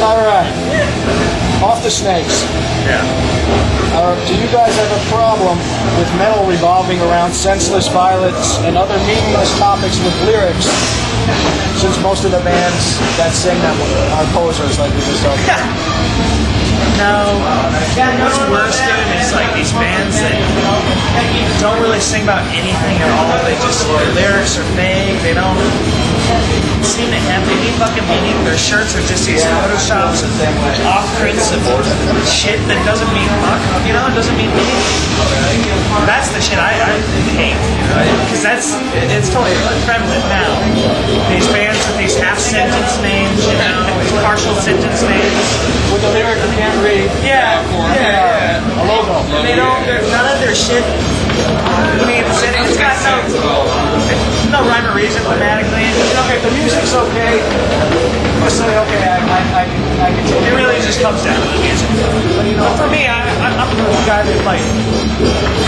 All right. Off the snakes. Yeah. Do you guys have a problem with metal revolving around senseless violence and other meaningless topics with lyrics? Since most of the bands that sing them are posers, like we just talked about. No. What's worse, dude, is like these bands that don't really sing about anything at all. They just, their lyrics are vague. They don't seem to have any fucking meaning. Their shirts are just these photoshops and off prints of shit that doesn't mean fuck. You know, it doesn't mean anything. That's the shit I hate. Because it's totally prevalent now. These bands with these half sentence names, you know, these partial sentence names. With the lyric you can't read. Yeah. A logo. And they don't, none of their shit, I mean, it's got no rhyme or reason grammatically. Okay, the music's okay. Let's say, okay, I can take it. Really just comes down to the music. But you know, for me, I'm the guy that like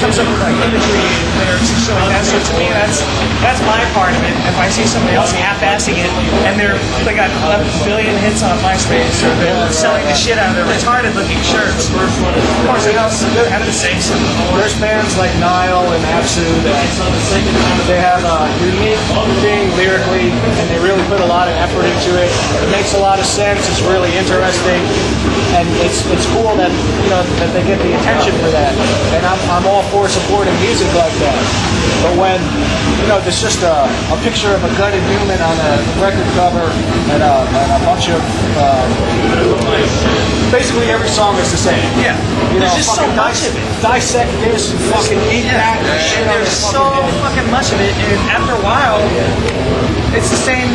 comes up with like imagery and lyrics and shit like that. So to me, that's my part of it. If I see somebody else half-assing it and they got 11 billion hits on MySpace or they're selling the shit out of their retarded-looking shirts, of course, they're having to say something. There's bands like Nile and Absu that they have a unique thing lyrically, and they really put a lot of effort into it. It makes a lot of sense. It's really interesting, and it's cool that that they get the attention for that. And I'm all for supporting music like that. But when there's just a picture of a gutted human on a record cover and a bunch of basically every song is the same. Yeah, there's just so much of it. Dissect this and fucking eat that. And there's so fucking much of it, and after a while, it's the same.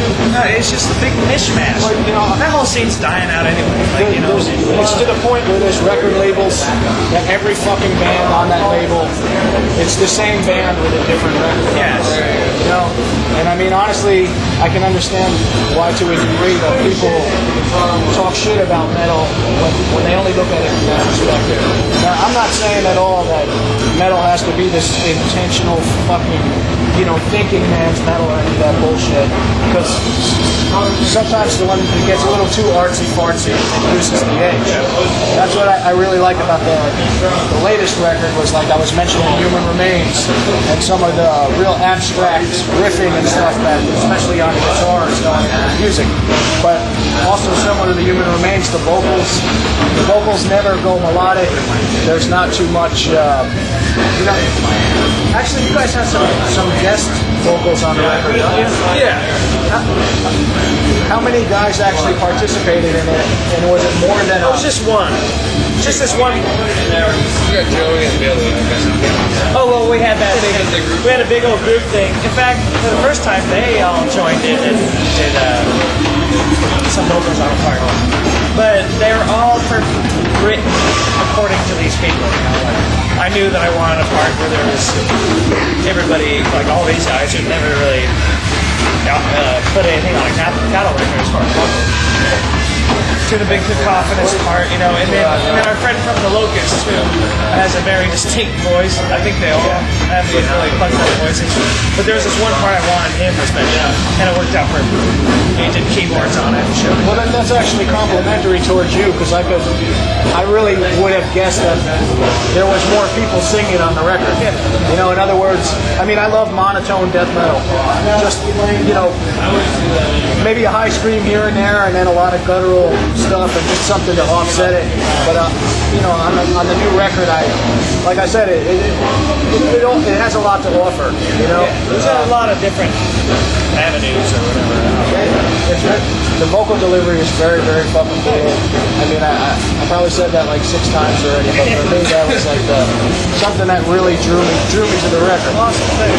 It's just a big mishmash. Like, that whole scene's dying out anyway. Like, it's to the point where there's record labels that every fucking band on that label, it's the same band with a different record. Yes. And I mean, honestly, I can understand why to a degree that people talk shit about metal when they only look at it from that perspective. Now, I'm not saying at all that metal has to be this intentional fucking, thinking man's metal or any of that bullshit. Because sometimes the one that gets a little too artsy-fartsy loses the edge. That's what I really like about the latest record was, like I was mentioning, Human Remains and some of the real abstract riffing and stuff that, especially on the guitar and stuff, music. But also similar to the Human Remains, the vocals never go melodic. There's not too much, actually you guys have some guest vocals on the record, don't you? Yeah. How many guys actually participated in it, and was it more than It was just one. Just this one. We got Joey and Billy, I guess. Oh, well, we had that big, we had a big old group thing. In fact, for the first time, they all joined in and did some vocals on a part. But they were all written according to these people. I knew that I wanted a part where there was everybody, like all these guys who never really put anything on a cattle record as far as vocals. To the big cacophonous part, and then our friend from the Locusts, who has a very distinct voice. I think they all have these really plucked out voices. But there's this one part I wanted him to spend, and it worked out for him. He did keyboards on it and shit. Well, then that's actually complimentary towards you, because I really would have guessed that there was more people singing on the record. Yeah. In other words, I mean, I love monotone death metal. Just, maybe a high scream here and there, and then a lot of guttural stuff, and just something to offset it. But on the new record, like I said, it has a lot to offer. There's a lot of different avenues or whatever. The vocal delivery is very, very fucking good. I mean, I probably said that like 6 times already, but for me, that was like something that really drew me to the record. Awesome thing.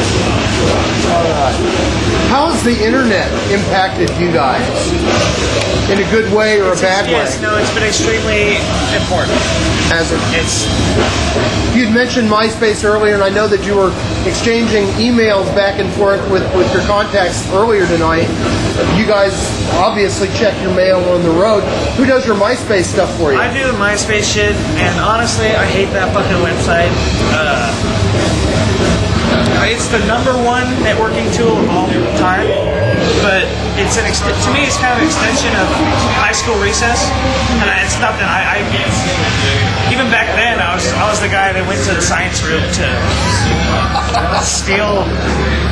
How has the internet impacted you guys? In a good way or a bad way? Yes, no, it's been extremely important. As it? It's. You'd mentioned MySpace earlier, and I know that you were exchanging emails back and forth with your contacts earlier tonight. You guys obviously check your mail on the road. Who does your MySpace stuff for you? I do the MySpace shit, and honestly, I hate that fucking website. it's the number one networking tool of all time. But it's to me, it's kind of an extension of high school recess, and it's not that I even back then I was the guy that went to the science room to steal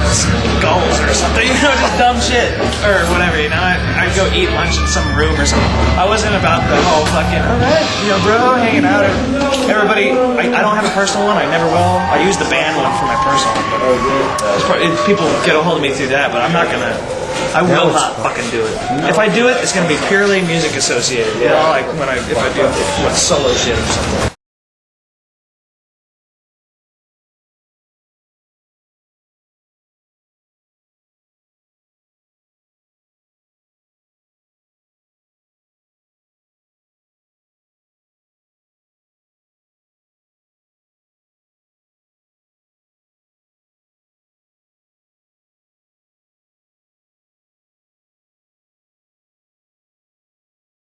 skulls or something, just dumb shit or whatever. I'd go eat lunch in some room or something. I wasn't about the whole fucking alright, bro, hanging out. Everybody, I don't have a personal one. I never will. I use the band one for my personal one. People get a hold of me through that, but I'm not gonna. I will not fucking do it. If I do it, it's gonna be purely music associated. Like if I do solo shit or something.